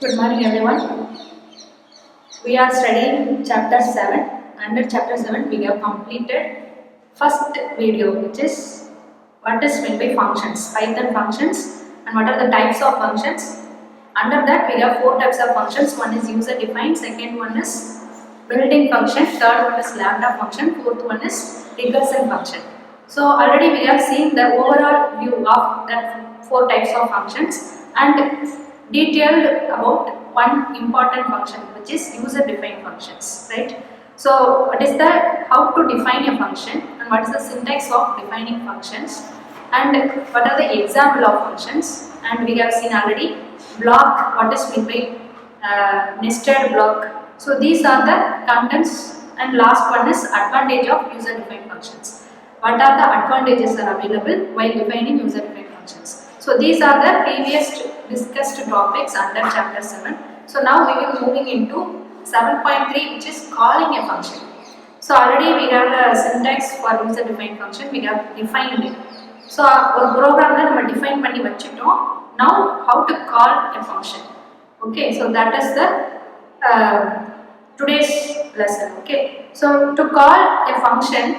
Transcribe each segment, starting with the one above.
Good morning, everyone. We are studying chapter 7. Under chapter 7, we have completed first video, which is what is meant by functions, Python functions, and what are the types of functions. Under that, we have 4 types of functions. One is user defined, second one is built-in function, third one is lambda function, fourth one is recursive function. So already we have seen the overall view of that 4 types of functions and detailed about one important function, which is user defined functions, right? So what is the how to define a function and what is the syntax of defining functions and what are the example of functions, and we have seen already block, what is meant by nested block. So these are the contents, and last one is advantage of user defined functions. What are the advantages are available while defining user defined functions? So these are the previous discussed topics under chapter 7. So now we will be moving into 7.3, which is calling a function. So already we have a syntax for user defined function, we have defined it. So our program la nama define panni vachittom. Now how to call a function. Okay, so that is the today's lesson. Okay, so to call a function,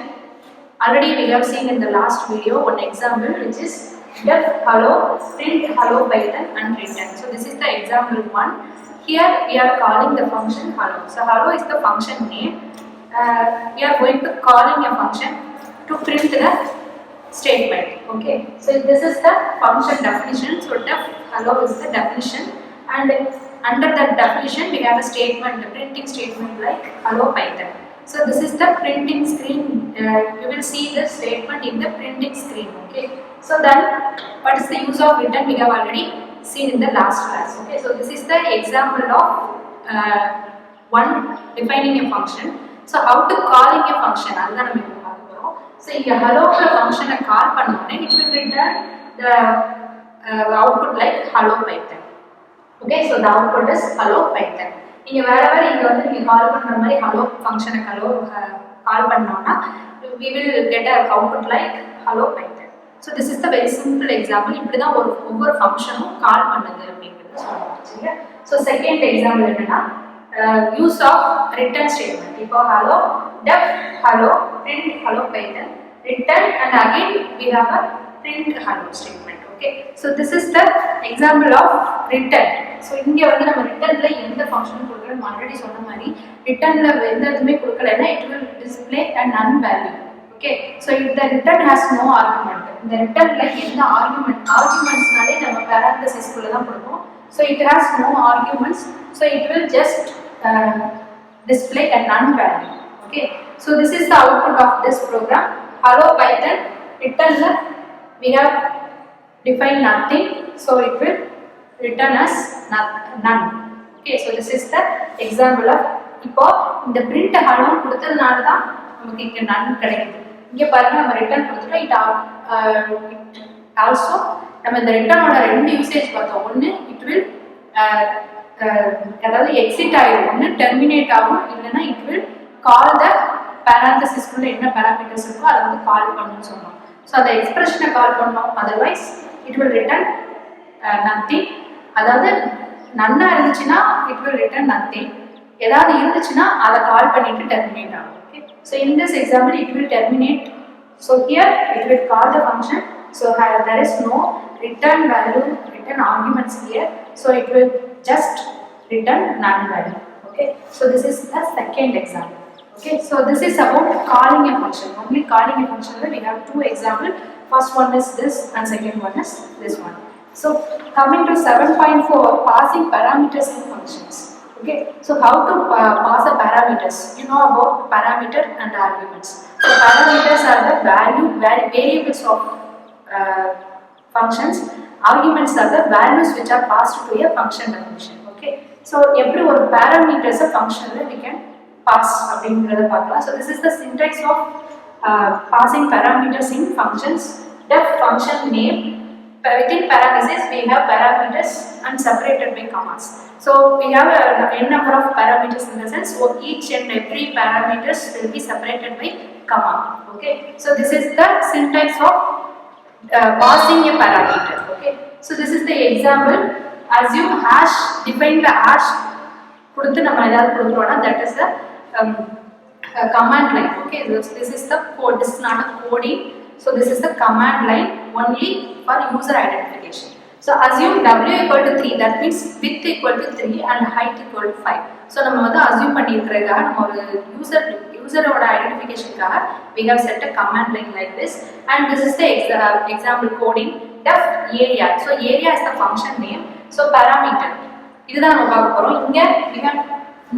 already we have seen in the last video one example, which is def hello, print hello Python and return. So this is the example 1. Here we are calling the function hello. So hello is the function name. We are going to calling a function to print the statement. Okay, so this is the function definition. So def hello is the definition, and under that definition we have a statement, a printing statement like hello Python. So this is the printing screen. You will see the statement in the printing screen. Okay, so then what is the use of return, we have already seen in the last class. Okay, so this is the example of one defining a function. So how to calling a function, adha nam ipo paakaporom. So inga hello function call pannone, it will return the output like hello Python. Okay, so the output is hello Python. நீங்க wherever இங்க வந்து நீங்க கால் பண்ற மாதிரி hello function hello கால் பண்ணோம்னா we will get a output like hello Python. So this is the very simple example. இப்படி தான் ஒவ்வொரு ஃபங்க்ஷனும் கால் பண்ணுது அப்படிங்கிறது சொல்றோம். சரியா? So second example என்னன்னா use of return statement. இப்போ hello def hello print hello Python return, and again we have a print hello statement. Okay, so this is the example of return. So இங்க வந்து நம்ம ரிட்டர்ன்ல எந்த function கொடுக்கறோம் already சொன்ன மாதிரி ரிட்டர்ன்ல எந்த எதுமே கொடுக்கலனா it will display a none value. Okay, so if the return has no argument, இந்த ரிட்டர்ன்ல எந்த argumentsனாலே நம்ம parenthesis குள்ள தான் கொடுப்போம். So it has no arguments, so it will just display a none value. Okay, so this is the output of this program. Hello Python ரிட்டர்ன்ல we have define nothing, so it will return as none. Okay, so this is the example of இப்போ இந்த print hello கொடுத்ததனால தான் நமக்கு இங்க none கிடைக்குது. இங்க பாருங்க நம்ம return கொடுத்துட்டோம். it also நம்ம இந்த ரிட்டர்னோட ரெண்டு யூசேஜ் பார்த்தோம். ஒன்னு it will அதாவது எக்ஸிட் ஆயிடும், ஒன்னு டெர்மினேட் ஆகும், இல்லனா it will call the parenthesis குள்ள என்ன பாராமீட்டர்ஸ் இருக்கோ அதை வந்து கால் பண்ணுன்னு சொன்னோம். So அந்த எக்ஸ்பிரஷனை கால் பண்ணோம், otherwise it will return nothing. அதாவது நன்னா இருந்துச்சுன்னா it will return nothing, ஏதாவது இருந்துச்சுன்னா அதை கால் பண்ணிட்டு terminate ஆகும். Okay, so in this example it will terminate. So here it will call the function, so there is no return value, return arguments here, so it will just return none value. Okay, so this is the second example. Okay, so this is about calling a function. Only calling a function, we have 2 examples. First one is this and second one is this one. So coming to 7.4, passing parameters in functions. Okay, so how to pass the parameters? You know about parameter and arguments. So parameters are the variables of functions. Arguments are the values which are passed to a function definition. Okay, so every one parameters a function we can pass அப்படிங்கறத பார்க்கலாம். So this is the syntax of passing parameters in functions. Def function name, within parentheses we have parameters and separated by commas. So we have n number of parameters in the sense, so each and every parameters will be separated by comma. Okay, so this is the syntax of passing a parameter. Okay, so this is the example. assume hash, define the hash கொடுத்து நம்ம ஏதாவது கொடுக்குறோம்னா that is the command line. Okay, this is the code, this is not a coding, so this is the command line only for user identification. So assume w equal to 3, that means width equal to 3 and height equal to 5. So நம்ம வந்து assume பண்ணியிருக்கிறதுக்காக நம்ம ஒரு user-ஓட identification-க்காக we have set a command line like this, and this is the example coding def area. So area is the function name, so parameter இதுதான் நம்ம பார்க்க போறோம். இங்க we have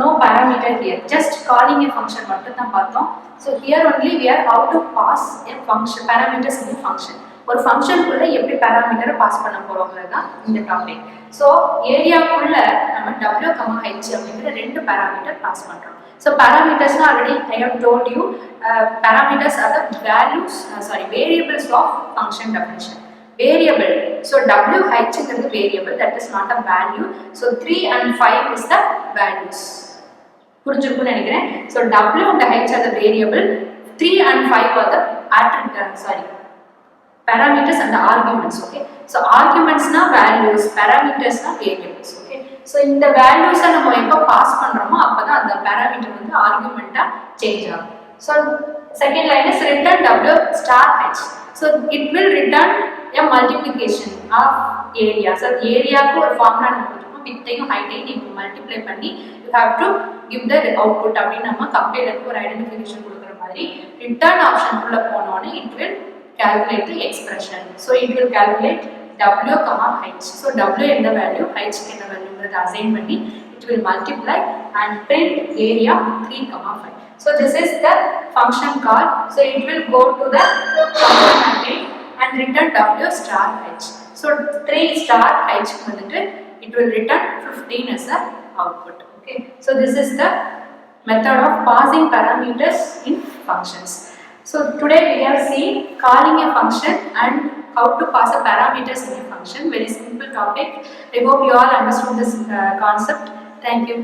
no parameter here, just calling a function மட்டும் தான் பார்த்தோம். So here only we are how to pass a function, parameters in a function. ஒரு ஃபங்க்ஷனுக்குள்ள எப்படி பாராமீட்டரை பாஸ் பண்ண போறோம்ங்கிறது தான் இந்த டாபிக். ஸோ ஏரியாக்குள்ள நம்ம w, h அப்படிங்கிற ரெண்டு பாராமீட்டர் பாஸ் பண்றோம். ஸோ பாராமீட்டர்ஸ்னா already I have told you, parameters are the values, variables of function definition. Variable, so whங்கிறது variable, that is not a value. So 3 and 5 is the values. புரிஞ்சிருக்கும்னு நினைக்கிறேன். So w and h are the variable, 3 and 5 are the parameters and the arguments. Okay, so arguments na values, parameters na variables. Okay, so in the values நம்ம எப்ப pass பண்றோமோ அப்பதான் அந்த parameter வந்து argument change ஆகும். So second line is return w star h, so it will return a multiplication of area. So area க்கு ஒரு formula நம்ம கொடுத்துருக்கோம், width-ஐயும் height-ஐயும் நீங்க மல்டிப்ளை பண்ணி you have to give the output அப்படின்னு நம்ம கம்பைலருக்கு ஒரு ஐடென்டிஃபிகேஷன் கொடுக்குற மாதிரி ரிட்டர்ன் ஆப்ஷன் குள்ள போனோனே it will calculate the expression. So it will calculate w, h. So w in the value, h in the value that assign பண்ணி it will multiply and print area 3, 5. So this is the function call. So it will go to the function again and return w star h. So 3 star h வந்துட்டு it will return 15 as the output. Okay, so this is the method of passing parameters in functions. So today we have seen calling a function and how to pass a parameters in a function. Very simple topic. I hope you all understood this concept. Thank you.